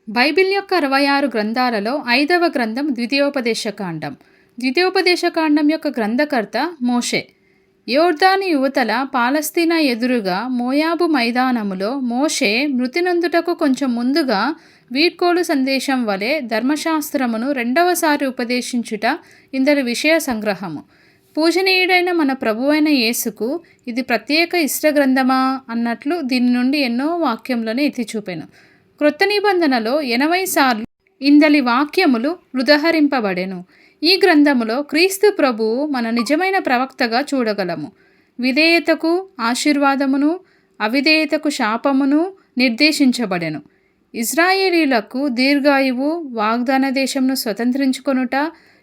Bible యొక్క 66 గ్రంథాలలో 5వ గ్రంథం ద్వితీయోపదేశకాండం. ద్వితీయోపదేశకాండం యొక్క గ్రంథకర్త మోషే. యోర్దాను యువతల పాలస్తీనా ఎదురుగా మోయాబు మైదానములో మోషే మృతి నొందుటకు కొంచెం ముందుగా వీడ్కోలు సందేశం వలె ధర్మశాస్త్రమును రెండవసారి ఉపదేశించుట ఇందరి విషయ సంగ్రహము. పూజనీయుడైన మన ప్రభువైన యేసుకు ఇది ప్రత్యేక ఇష్ట గ్రంథమా అన్నట్లు దీని నుండి ఎన్నో వాక్యములను ఎత్తిచూపెను. క్రొత్త నిబంధనలో 80 సార్లు ఇందలి వాక్యములు ఉదహరింపబడెను. ఈ గ్రంథములో క్రీస్తు ప్రభువు మన నిజమైన ప్రవక్తగా చూడగలము. విధేయతకు ఆశీర్వాదమును, అవిధేయతకు శాపమును నిర్దేశించబడెను. ఇజ్రాయేలీలకు దీర్ఘాయువు, వాగ్దాన దేశమును స్వతంత్రించుకొనుట,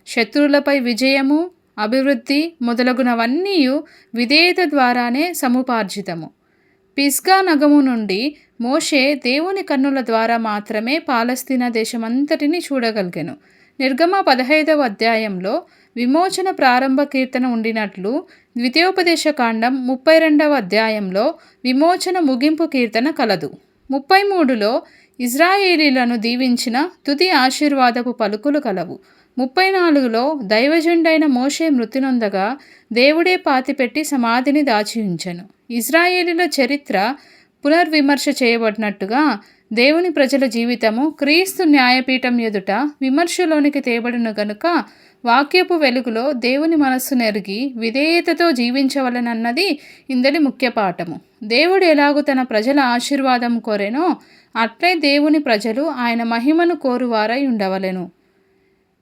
శత్రువులపై విజయము, అభివృద్ధి మొదలగునవన్నీ విధేయత ద్వారానే సముపార్జితము. పిస్గా నగము నుండి మోషే దేవుని కన్నుల ద్వారా మాత్రమే పాలస్తీనా దేశమంతటిని చూడగలిగెను. నిర్గమ 15వ అధ్యాయంలో విమోచన ప్రారంభ కీర్తన ఉండినట్లు ద్వితీయోపదేశకాండం 32వ అధ్యాయంలో విమోచన ముగింపు కీర్తన కలదు. 33లో ఇజ్రాయేలీలను దీవించిన తుది ఆశీర్వాదపు పలుకులు కలవు. 34లో దైవజనుడైన మోషే మృతి నొందగా దేవుడే పాతిపెట్టి సమాధిని దాచి ఉంచెను. ఇజ్రాయేలీల చరిత్ర పునర్విమర్శ చేయబడినట్టుగా దేవుని ప్రజల జీవితము క్రీస్తు న్యాయపీఠం ఎదుట విమర్శలోనికి తేబడిన గనుక వాక్యపు వెలుగులో దేవుని మనస్సు నెరిగి విధేయతతో జీవించవలనన్నది ఇందలి ముఖ్య పాఠము. దేవుడు ఎలాగూ తన ప్రజల ఆశీర్వాదం కోరెనో అట్లే దేవుని ప్రజలు ఆయన మహిమను కోరువారై ఉండవలెను.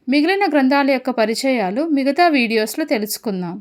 మిగిలిన గ్రంథాల యొక్క పరిచయాలు మిగతా వీడియోస్లో తెలుసుకుందాం.